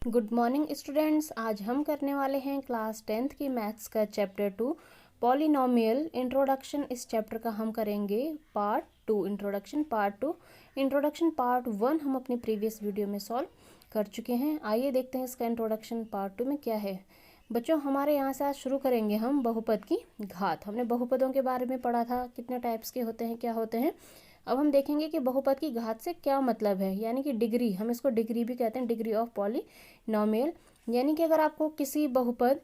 Good morning students. आज हम करने वाले हैं क्लास 10th की मैथ्स का चैप्टर 2 पॉलिनोमियल इंट्रोडक्शन। इस चैप्टर का हम करेंगे पार्ट 2 इंट्रोडक्शन पार्ट 1 हम अपने प्रीवियस वीडियो में सॉल्व कर चुके हैं। आइए देखते हैं इसका इंट्रोडक्शन पार्ट 2 में क्या है। बच्चों, हमारे यहाँ से आज शुरू करेंगे हम बहुपद की घात। हमने बहुपदों के बारे में पढ़ा था, कितने टाइप्स के होते हैं, क्या होते हैं। अब हम देखेंगे कि बहुपद की घात से क्या मतलब है, यानी कि डिग्री। हम इसको डिग्री भी कहते हैं, डिग्री ऑफ पॉलिनोमियल। यानी कि अगर आपको किसी बहुपद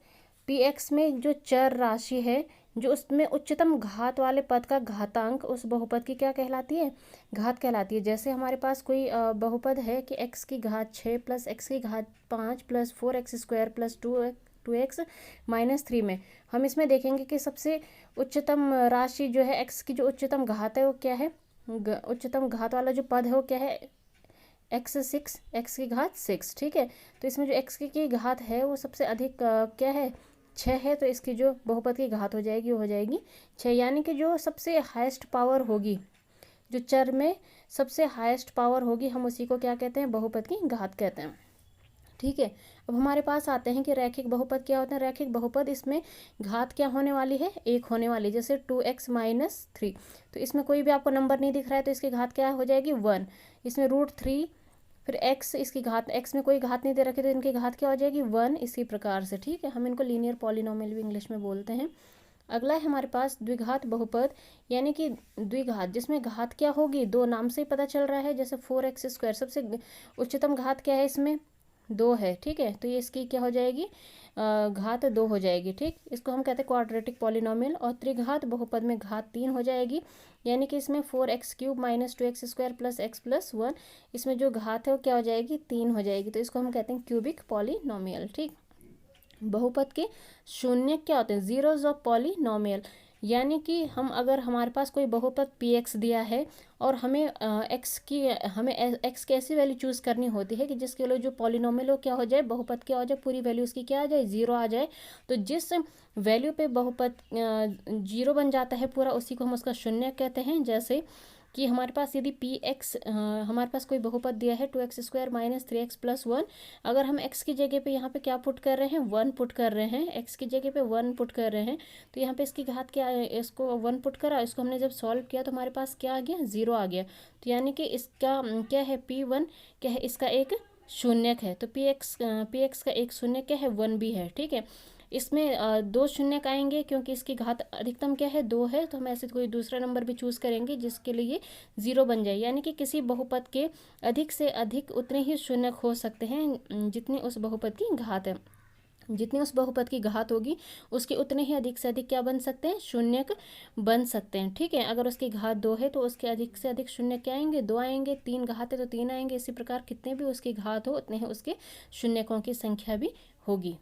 px में जो चर राशि है, जो उसमें उच्चतम घात वाले पद का घातांक उस बहुपद की क्या कहलाती है, घात कहलाती है। जैसे हमारे पास कोई बहुपद है कि x की घात 6 प्लस x की घात 5 plus 4x² plus 2x minus 3 में हम इसमें देखेंगे कि सबसे उच्चतम राशि जो है x की जो उच्चतम घात है वो क्या है, उच्चतम घात वाला जो पद है वो क्या है, x6, x की घात 6। ठीक है, तो इसमें जो x की घात है वो सबसे अधिक क्या है, 6 है। तो इसकी जो बहुपद की घात हो जाएगी वो हो जाएगी 6। यानी कि जो सबसे हाईएस्ट पावर होगी, जो चर में सबसे हाईएस्ट पावर होगी, हम उसी को क्या कहते हैं, बहुपद की घात कहते हैं। ठीक है, अब हमारे पास आते हैं कि रैखिक बहुपद क्या होता है। रैखिक बहुपद, इसमें घात क्या होने वाली है, 1 होने वाली। जैसे 2x माइनस 3, तो इसमें कोई भी आपको नंबर नहीं दिख रहा है तो इसकी घात क्या हो जाएगी, 1। इसमें √3, फिर x, इसकी घात, x में कोई घात नहीं दे रखी तो इनकी घात क्या हो जाएगी, 1। इसी प्रकार से, ठीक है, हम इनको लीनियर पॉलिनोमियल भी इंग्लिश में बोलते हैं। अगला है हमारे पास द्विघात बहुपद, यानी कि द्विघात जिसमें घात क्या होगी, 2, नाम से ही पता चल रहा है। जैसे 4x², सबसे उच्चतम घात क्या है इसमें, 2 है। ठीक है, तो ये इसकी क्या हो जाएगी, घात 2 हो जाएगी। ठीक, इसको हम कहते हैं क्वाड्रेटिक पॉलिनोमियल। और त्रिघात बहुपद में घात 3 हो जाएगी, यानी कि इसमें 4x³ minus 2x² plus x plus 1, इसमें जो घात है वो क्या हो जाएगी, 3 हो जाएगी। तो इसको हम कहते हैं क्यूबिक पॉलिनोमियल। ठीक, बहुपद के शून्य क्या होते हैं, जीरोज ऑफ पॉलिनोमियल। यानी कि हम, अगर हमारे पास कोई बहुपद px दिया है और हमें x की ऐसी वैल्यू चूज़ करनी होती है कि जिसके लिए जो पॉलिनोमियल हो क्या हो जाए, बहुपद क्या हो जाए, पूरी वैल्यू उसकी क्या आ जाए, 0 आ जाए। तो जिस वैल्यू पे बहुपद 0 बन जाता है पूरा, उसी को हम उसका शून्य कहते हैं। जैसे कि हमारे पास यदि px, हमारे पास कोई बहुपद दिया है 2x² माइनस 3x प्लस 1, अगर हम x की जगह पे यहाँ पे क्या पुट कर रहे हैं, 1 पुट कर रहे हैं, x की जगह पे 1 पुट कर रहे हैं, तो यहाँ पे इसकी घात क्या है, इसको 1 पुट करा, इसको हमने जब सॉल्व किया तो हमारे पास क्या आ गया, 0 आ गया। तो यानी कि इसका क्या है, p1 क्या है, इसका एक शून्यक है। तो px का एक शून्य क्या है, 1 भी है। ठीक है, इसमें 2 शून्यक आएंगे क्योंकि इसकी घात अधिकतम क्या है, 2 है। तो हम ऐसे कोई दूसरा नंबर भी चूज़ करेंगे जिसके लिए 0 बन जाए। यानी कि किसी बहुपद के अधिक से अधिक उतने ही शून्यक हो सकते हैं जितनी उस बहुपद की घात है। जितनी उस बहुपद की घात होगी उसके उतने ही अधिक से अधिक क्या बन सकते हैं, शून्यक बन सकते हैं। ठीक है, अगर उसकी घात 2 है तो उसके अधिक से अधिक शून्य क्या आएंगे, 2 आएंगे। 3 घात है तो 3 आएंगे। इसी प्रकार कितने भी उसकी घात हो उतने ही उसके शून्यकों की संख्या भी होगी।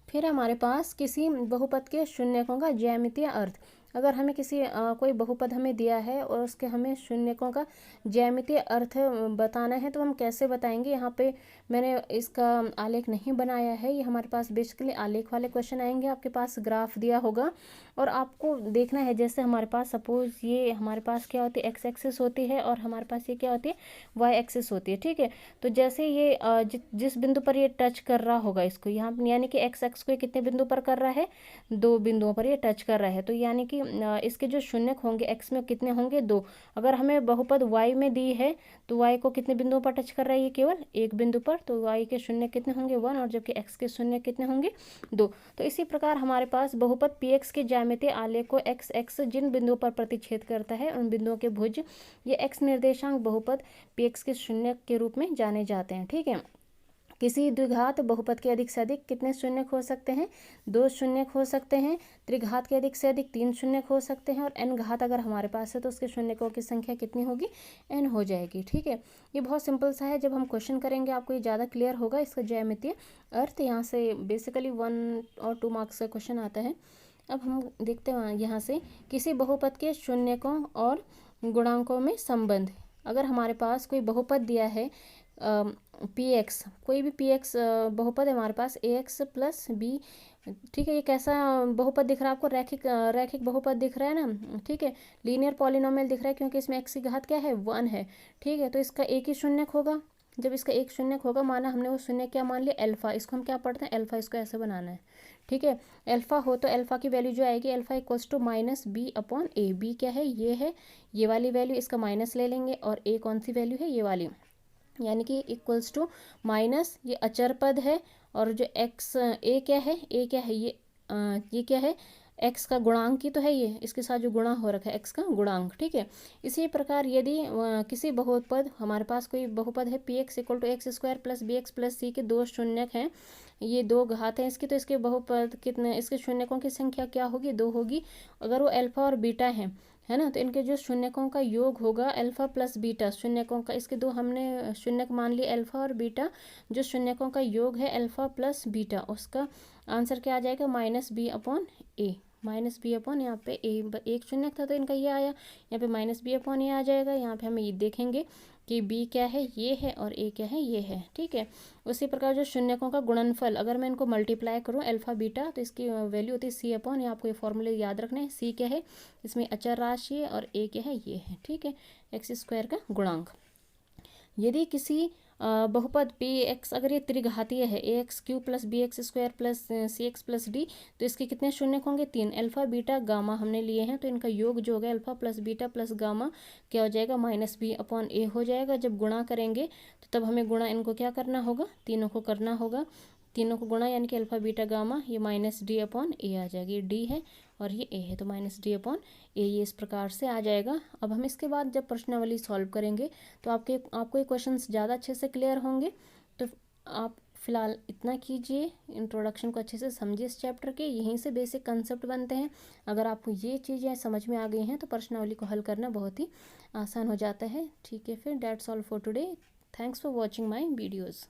फिर हमारे पास किसी बहुपद के शून्यकों का ज्यामितीय अर्थ। अगर हमें किसी कोई बहुपद हमें दिया है और उसके हमें शून्यकों का ज्यामितीय अर्थ बताना है तो हम कैसे बताएंगे। यहाँ पे मैंने इसका आलेख नहीं बनाया है, ये हमारे पास बेसिकली आलेख वाले क्वेश्चन आएंगे। आपके पास ग्राफ दिया होगा और आपको देखना है, जैसे हमारे पास सपोज ये हमारे पास क्या होती है, x एक्सिस होती है और हमारे पास ये क्या होती है, y एक्सिस होती है। ठीक है, तो जैसे ये जिस बिंदु पर ये टच कर रहा होगा इसको, यहाँ यानी कि x एक्स को कितने बिंदु पर कर रहा है, 2 बिंदुओं पर ये टच कर रहा है। तो यानी कि इसके जो शून्यक होंगे x में कितने होंगे, 2। अगर हमें बहुपद y में दी है तो y को कितने बिंदुओं पर टच कर रहा है, ये केवल 1 बिंदु पर। तो y के शून्य कितने होंगे, 1, और जबकि x के शून्य कितने होंगे, 2। तो इसी प्रकार हमारे पास बहुपद px के ज्यामितीय आलेख को x जिन बिंदुओं पर प्रतिच्छेद करता है उन बिंदुओं के भुज, ये x निर्देशांक बहुपद px के शून्यक के रूप में जाने जाते हैं। ठीक है, किसी द्विघात बहुपद के अधिक से अधिक कितने शून्यक हो सकते हैं, 2 शून्यक हो सकते हैं। त्रिघात के अधिक से अधिक 3 शून्यक हो सकते हैं। और n घात अगर हमारे पास है तो उसके शून्यकों की संख्या कितनी होगी, n हो जाएगी। ठीक है, ये बहुत सिंपल सा है। जब हम क्वेश्चन करेंगे आपको ये ज़्यादा क्लियर होगा इसका ज्यामितीय अर्थ। यहाँ से बेसिकली 1 और 2 मार्क्स का क्वेश्चन आता है। अब हम देखते हैं यहाँ से, किसी बहुपद के शून्यकों और गुणांकों में संबंध। अगर हमारे पास कोई बहुपद दिया है px, कोई भी px बहुपद है हमारे पास ax प्लस b। ठीक है, ये कैसा बहुपद दिख रहा है आपको, रैखिक बहुपद दिख रहा है ना। ठीक है, लीनियर पॉलिनोमियल दिख रहा है क्योंकि इसमें x की घात क्या है, 1 है। ठीक है, तो इसका एक ही शून्यक होगा। जब इसका एक शून्यक होगा, माना हमने वो शून्य क्या मान लिया, अल्फा, इसको हम क्या पढ़ते हैं अल्फा, इसको ऐसे बनाना है, ठीक है। अल्फा हो तो अल्फा की वैल्यू जो आएगी alpha equals to minus B upon A, B क्या है, ये वाली वैल्यू, इसका माइनस ले लेंगे, और ए कौन सी वैल्यू है, ये वाली, यानी कि इक्वल्स टू माइनस, ये अचर पद है, और जो एक्स ए क्या है, ये क्या है, एक्स का गुणांक ही तो है ये, इसके साथ जो गुणा हो रखा है एक्स का गुणांक, ठीक है। इसी प्रकार यदि किसी बहुपद, हमारे पास कोई बहुपद है P X equal to X square plus B X plus C के दो शून्यक हैं, ये दो घात हैं इसकी, तो इसके बहुपद कितने, इसके शून्यकों की संख्या क्या होगी, दो होगी। अगर वो अल्फा और बीटा है ना, तो इनके जो शून्यकों का योग होगा अल्फा प्लस बीटा, शून्यकों का, इसके दो हमने शून्यक मान लिए अल्फा और बीटा, जो शून्यकों का योग है अल्फा प्लस बीटा, उसका आंसर क्या आ जाएगा, माइनस बी अपॉन ए, माइनस बी अपॉन, यहाँ पे ए एक शून्यक था तो इनका ये आया, यहाँ पे माइनस बी अपॉन ये आ जाएगा। यहाँ पे हम ये देखेंगे कि बी क्या है, ये है, और ए क्या है, ये है, ठीक है। उसी प्रकार जो शून्यकों का गुणनफल, अगर मैं इनको मल्टीप्लाई करूँ अल्फा बीटा, तो इसकी वैल्यू होती है सी अपॉन, ये आपको ये फॉर्मूले याद रखना है, सी क्या है, इसमें अचर राशि है, और ए क्या है, ये है, ठीक है, एक्स स्क्वायर का गुणांक। यदि किसी बहुपद पी एक्स अगर ये त्रिघातीय है, A X cube plus B X square plus C X plus D, तो इसके कितने शून्यक होंगे, तीन, अल्फा बीटा गामा हमने लिए हैं, तो इनका योग जो होगा alpha plus beta plus gamma क्या हो जाएगा, माइनस बी अपॉन ए हो जाएगा। जब गुणा करेंगे तो तब हमें गुणा इनको क्या करना होगा, तीनों को करना होगा, तीनों को गुणा, यानी कि अल्फा बीटा गामा, ये माइनस डी अपॉन ए आ जाएगी, डी है और ये ए है, तो माइनस डी अपॉन ए, ये इस प्रकार से आ जाएगा। अब हम इसके बाद जब प्रश्नावली सॉल्व करेंगे तो आपको ये क्वेश्चन ज़्यादा अच्छे से क्लियर होंगे। तो आप फिलहाल इतना कीजिए, इंट्रोडक्शन को अच्छे से समझिए इस चैप्टर के, यहीं से बेसिक कंसेप्ट बनते हैं। अगर आपको ये चीज़ें समझ में आ गई हैं तो प्रश्नावली को हल करना बहुत ही आसान हो जाता है, ठीक है। फिर that's all for today, thanks for watching my videos.